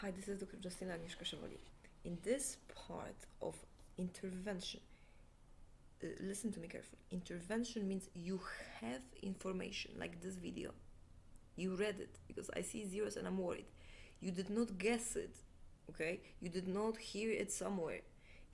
Hi, this is Dr. Justina Agnieszka Szewoli. In this part of intervention, listen to me carefully. Intervention means you have information, like this video. You read it because I see zeros and I'm worried. You did not guess it, okay? You did not hear it somewhere.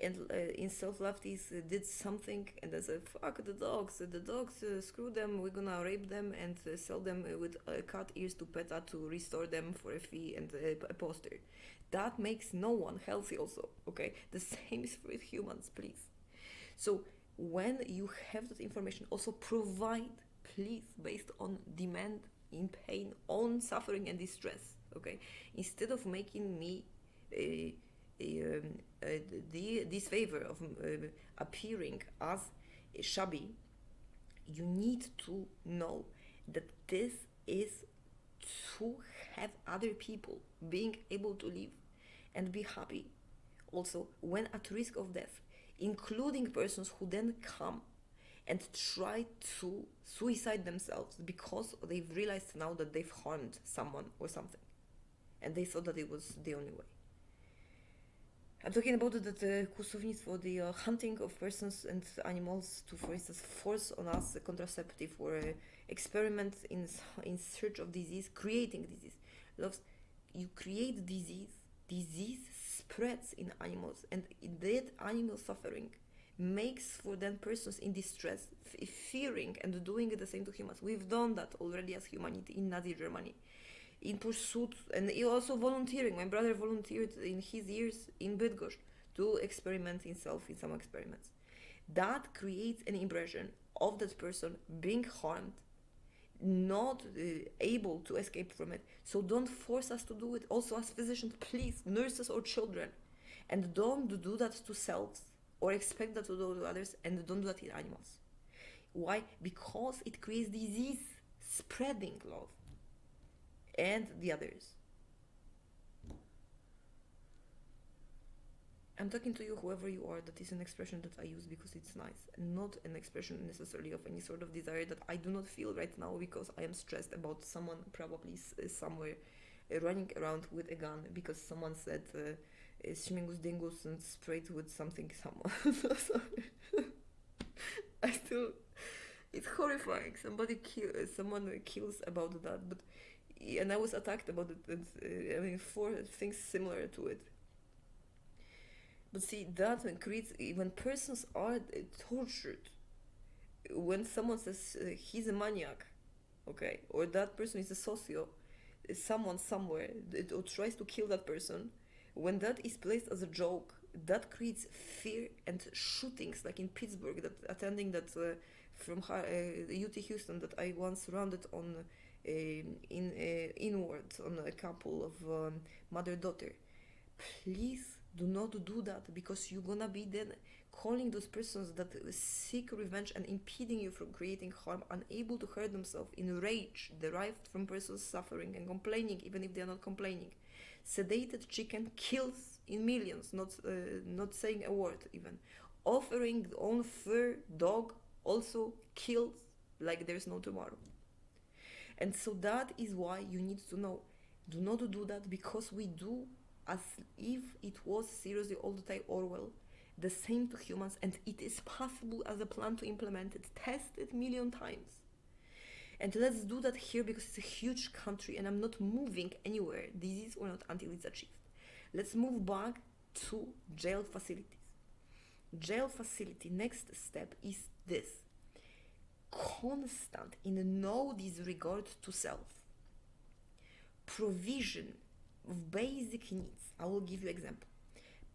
And in self-love, these did something and they said, fuck the dogs, screw them, we're gonna rape them and sell them with cut ears to PETA to restore them for a fee and a poster. That makes no one healthy also, okay? The same is with humans, please. So when you have that information, also provide, please, based on demand, in pain, on suffering and distress, okay? Instead of making me this favor of appearing as shabby, you need to know that this is to have other people being able to live and be happy also when at risk of death, including persons who then come and try to suicide themselves because they've realized now that they've harmed someone or something and they thought that it was the only way. I'm talking about the kłusownictwo, the hunting of persons and animals to, for instance, force on us a contraceptive or experiment in search of disease, creating disease. Loves, you create disease spreads in animals, and that animal suffering makes for then persons in distress, fearing and doing the same to humans. We've done that already as humanity in Nazi Germany. In pursuit, and also volunteering. My brother volunteered in his years in Bydgoszcz to experiment himself in some experiments. That creates an impression of that person being harmed, not able to escape from it. So don't force us to do it. Also, as physicians, please, nurses or children, and don't do that to selves or expect that to do to others, and don't do that in animals. Why? Because it creates disease spreading, love, and the others. I'm talking to you, whoever you are. That is an expression that I use because it's nice, and not an expression necessarily of any sort of desire that I do not feel right now because I am stressed about someone probably somewhere running around with a gun because someone said Smingus Dingus and sprayed with something someone. Sorry. I still, it's horrifying. Someone kills about that, but and I was attacked about it. And, I mean, 4 things similar to it. But see, that creates, when persons are tortured, when someone says he's a maniac, okay, or that person is a socio, someone somewhere, or tries to kill that person, when that is placed as a joke, that creates fear and shootings, like in Pittsburgh, that attending that from UT Houston that I once rounded on inward on a couple of mother-daughter. Please do not do that, because you're gonna be then calling those persons that seek revenge and impeding you from creating harm, unable to hurt themselves, in rage derived from persons suffering and complaining, even if they are not complaining. Sedated chicken kills in millions, not saying a word even. Offering own fur dog also kills like there's no tomorrow. And so that is why you need to know, do not do that, because we do as if it was seriously all the time Orwell, the same to humans, and it is possible as a plan to implement it, tested 1,000,000 times. And let's do that here because it's a huge country and I'm not moving anywhere, disease or not, until it's achieved. Let's move back to jail facilities. Jail facility, next step is this: constant, in no disregard to self, provision of basic needs. I will give you example.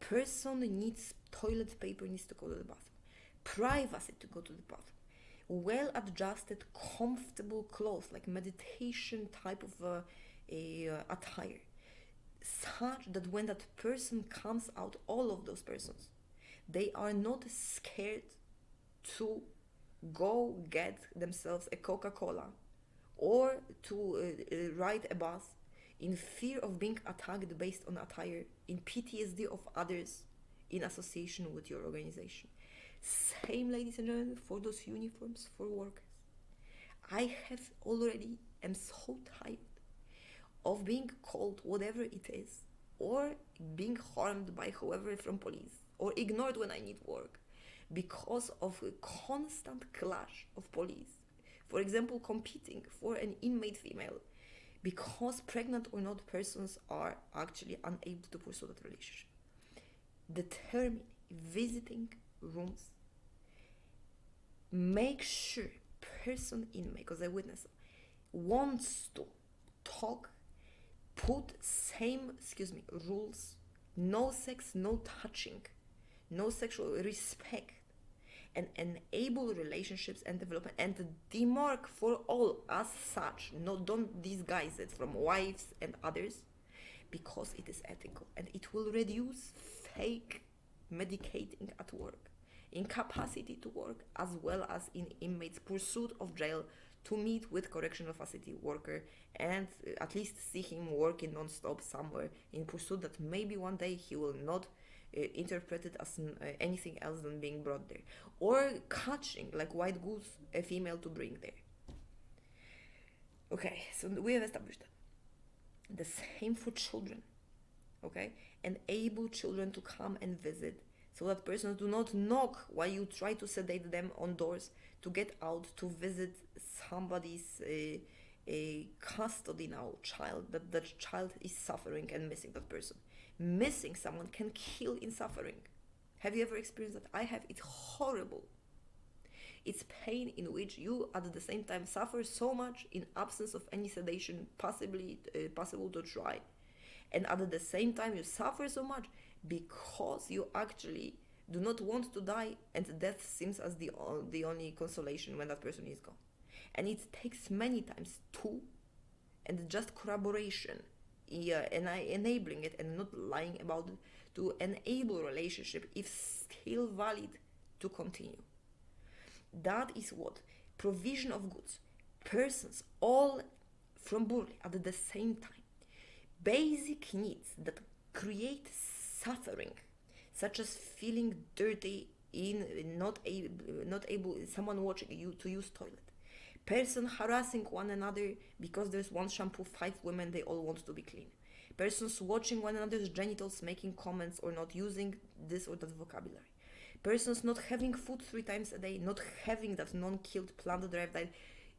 Person needs toilet paper, needs to go to the bathroom, privacy to go to the bathroom, well adjusted, comfortable clothes, like meditation type of attire, such that when that person comes out, all of those persons, they are not scared to go get themselves a Coca-Cola or to ride a bus in fear of being attacked based on attire, in PTSD of others in association with your organization. Same, ladies and gentlemen, for those uniforms for workers. I am so tired of being called whatever it is or being harmed by whoever from police, or ignored when I need work, because of a constant clash of police. For example, competing for an inmate female, because pregnant or not persons are actually unable to pursue that relationship. Determine visiting rooms. Make sure person inmate, because I witness, wants to talk, put same, rules, no sex, no touching, no sexual respect, and enable relationships and development, and demark for all as such. No, don't disguise it from wives and others, because it is ethical and it will reduce fake medicating at work, incapacity to work, as well as in inmates' pursuit of jail to meet with correctional facility worker and at least see him working non-stop somewhere in pursuit that maybe one day he will not interpret it as anything else than being brought there, or catching like white goose a female to bring there. Okay, so we have established that. The same for children. Okay, enable children to come and visit, so that persons do not knock while you try to sedate them on doors to get out to visit somebody's custody now child, that child is suffering and missing that person. Missing someone can kill in suffering. Have you ever experienced that? I have. It's horrible. It's pain in which you at the same time suffer so much in absence of any sedation possible to try, and at the same time you suffer so much because you actually do not want to die, and death seems as the only consolation when that person is gone. And it takes many times two, and just corroboration, and enabling it and not lying about it, to enable relationship, if still valid, to continue. That is what provision of goods, persons, all from Burli at the same time. Basic needs that create suffering, such as feeling dirty, in not able someone watching you to use toilet, person harassing one another because there's one shampoo, 5 women, they all want to be clean, persons watching one another's genitals, making comments or not using this or that vocabulary, persons not having food 3 times a day, not having that non-killed plant-derived diet.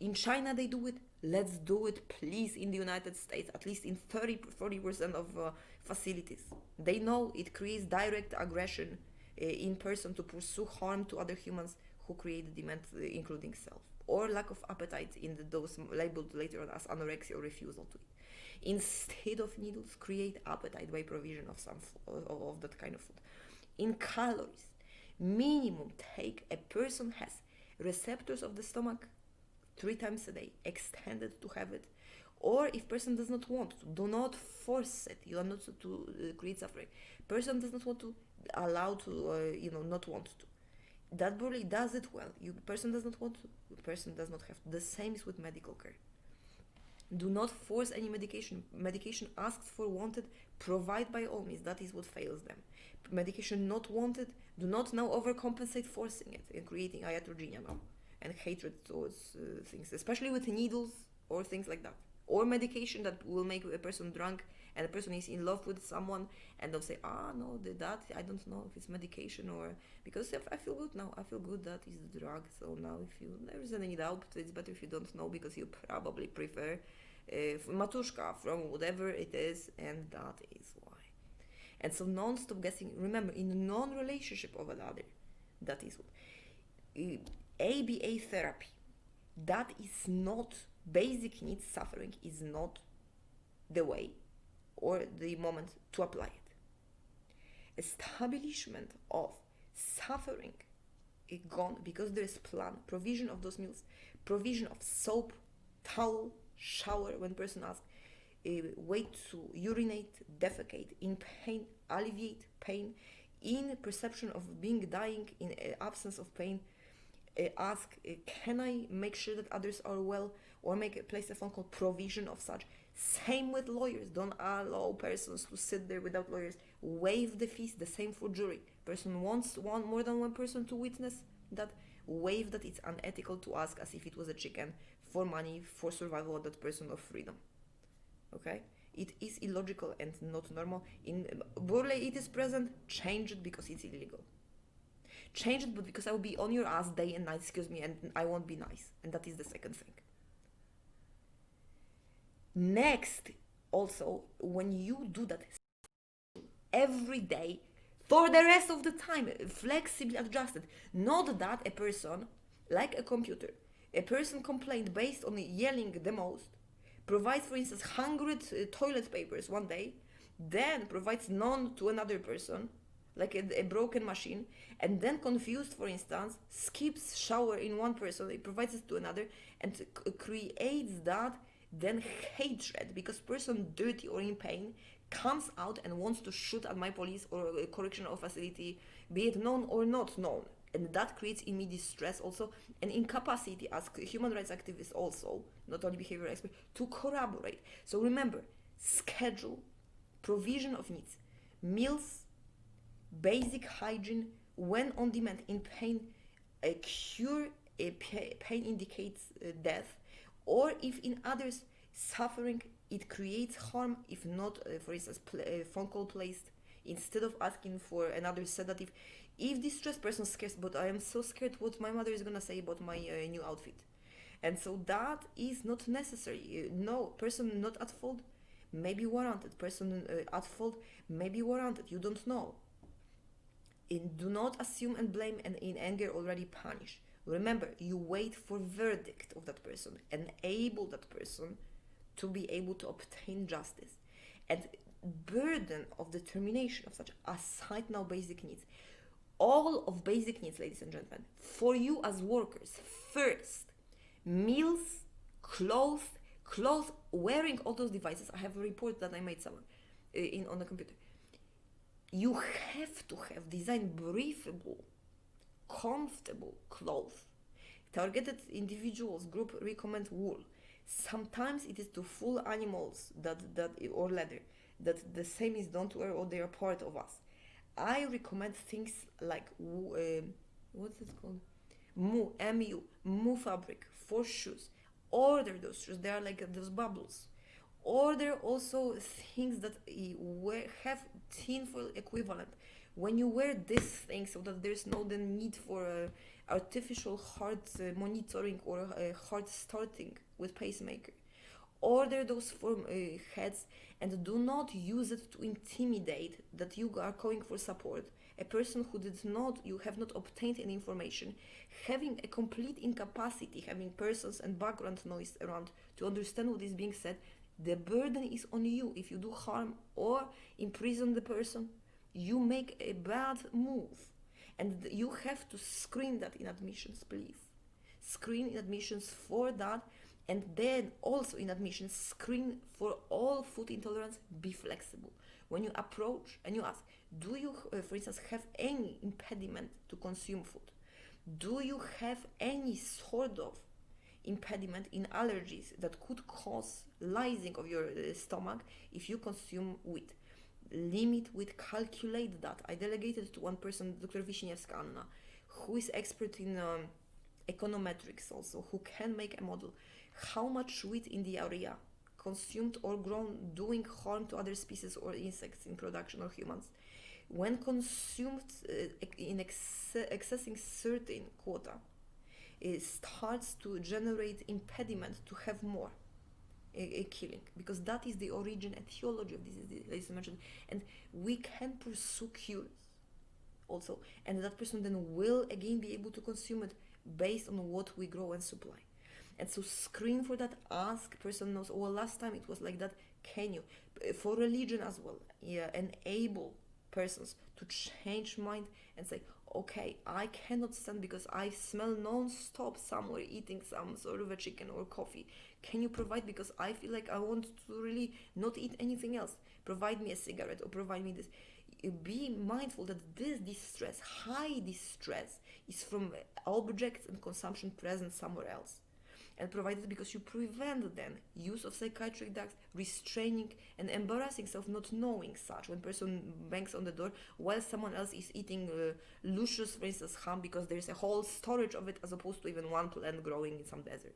In China they do it, let's do it please in the United States, at least in 30-40% of facilities. They know it creates direct aggression in person to pursue harm to other humans who create demand, including self, or lack of appetite in those labeled later on as anorexia or refusal to eat. Instead of needles, create appetite by provision of some of that kind of food. In calories, minimum take a person has receptors of the stomach 3 times a day, extended to have it, or if person does not want to, do not force it. You are not to create suffering. Person does not want to, allow to, not want to. That Burli does it well. Person does not want to, person does not have to. The same is with medical care. Do not force any medication. Medication asked for, wanted, provide by all means. That is what fails them. Medication not wanted, do not now overcompensate forcing it and creating iatrogenia now and hatred towards things, especially with needles or things like that, or medication that will make a person drunk and the person is in love with someone and they'll say, no, that I don't know if it's medication, or because if I feel good now, I feel good, that is the drug. So now if there isn't any doubt, it's better if you don't know, because you probably prefer matushka from whatever it is, and that is why. And so non-stop guessing, remember, in non-relationship of another, that is what ABA therapy, that is not basic needs. Suffering is not the way or the moment to apply it. Establishment of suffering is gone because there is plan, provision of those meals, provision of soap, towel, shower when person asks, way to urinate, defecate, in pain, alleviate pain, in perception of being dying, in absence of pain, ask, can I make sure that others are well, or place a phone call, provision of such. Same with lawyers, don't allow persons to sit there without lawyers. Waive the fees, the same for jury. Person wants more than one person to witness that, waive that. It's unethical to ask as if it was a chicken for money, for survival of that person of freedom. Okay? It is illogical and not normal. In Burley it is present, change it because it's illegal. Change it, but because I will be on your ass day and night, excuse me, and I won't be nice. And that is the second thing. Next, also, when you do that every day, for the rest of the time, flexibly adjusted, not that a person, like a computer, a person complained based on yelling the most, provides, for instance, 100 toilet papers one day, then provides none to another person, like a broken machine, and then confused, for instance, skips shower in one person, it provides it to another, and creates that then hatred because person dirty or in pain comes out and wants to shoot at my police or a correctional facility, be it known or not known. And that creates immediate stress also, and incapacity as human rights activists also, not only behavioral experts, to corroborate. So remember, schedule, provision of needs, meals, basic hygiene, when on demand, in pain, a cure, a pain indicates death, or if in others suffering, it creates harm, if not, for instance, a phone call placed instead of asking for another sedative. If this stressed person scares, but I am so scared what my mother is gonna say about my new outfit, and so that is not necessary. No, person not at fault, maybe warranted. Person at fault, maybe warranted. You don't know. Do not assume and blame, and in anger already punish. Remember, you wait for verdict of that person, enable that person to be able to obtain justice, and burden of determination of such, aside now basic needs, all of basic needs, ladies and gentlemen, for you as workers, first, meals, clothes, wearing all those devices. I have a report that I made somewhere on the computer. You have to have designed breathable, comfortable clothes. Targeted individuals group recommend wool. Sometimes it is to full animals that or leather that the same is don't wear or they are part of us. I recommend things like what's it called? Mu fabric for shoes. Order those shoes. They are like those bubbles. Order also things that have tinfoil equivalent. When you wear this thing, so that there's no the need for artificial heart monitoring or heart starting with pacemaker. Order those for heads, and do not use it to intimidate that you are calling for support. A person who you have not obtained any information, having a complete incapacity, having persons and background noise around to understand what is being said, the burden is on you. If you do harm or imprison the person, you make a bad move. And you have to screen that in admissions, please. Screen in admissions for that. And then also in admissions, screen for all food intolerance, be flexible. When you approach and you ask, do you, for instance, have any impediment to consume food? Do you have any sort of impediment in allergies that could cause lysing of your stomach if you consume wheat? Limit with, calculate that. I delegated to one person, Dr. Wiśniewska Anna, who is expert in econometrics also, who can make a model. How much wheat in the area consumed or grown doing harm to other species or insects in production or humans? When consumed in accessing certain quota, it starts to generate impediment to have more a killing, because that is the origin etiology of disease, ladies and gentlemen, and we can pursue cures also, and that person then will again be able to consume it based on what we grow and supply. And so screen for that, ask person knows, well, last time it was like that, can you? For religion as well, enable persons to change mind and say, okay, I cannot stand because I smell non-stop somewhere eating some sort of a chicken or coffee. Can you provide, because I feel like I want to really not eat anything else. Provide me a cigarette or provide me this. Be mindful that this distress, high distress, is from objects and consumption present somewhere else. And provided because you prevent then use of psychiatric drugs, restraining and embarrassing self, not knowing such, when person bangs on the door while someone else is eating luscious, for instance, ham, because there's a whole storage of it as opposed to even one plant growing in some desert.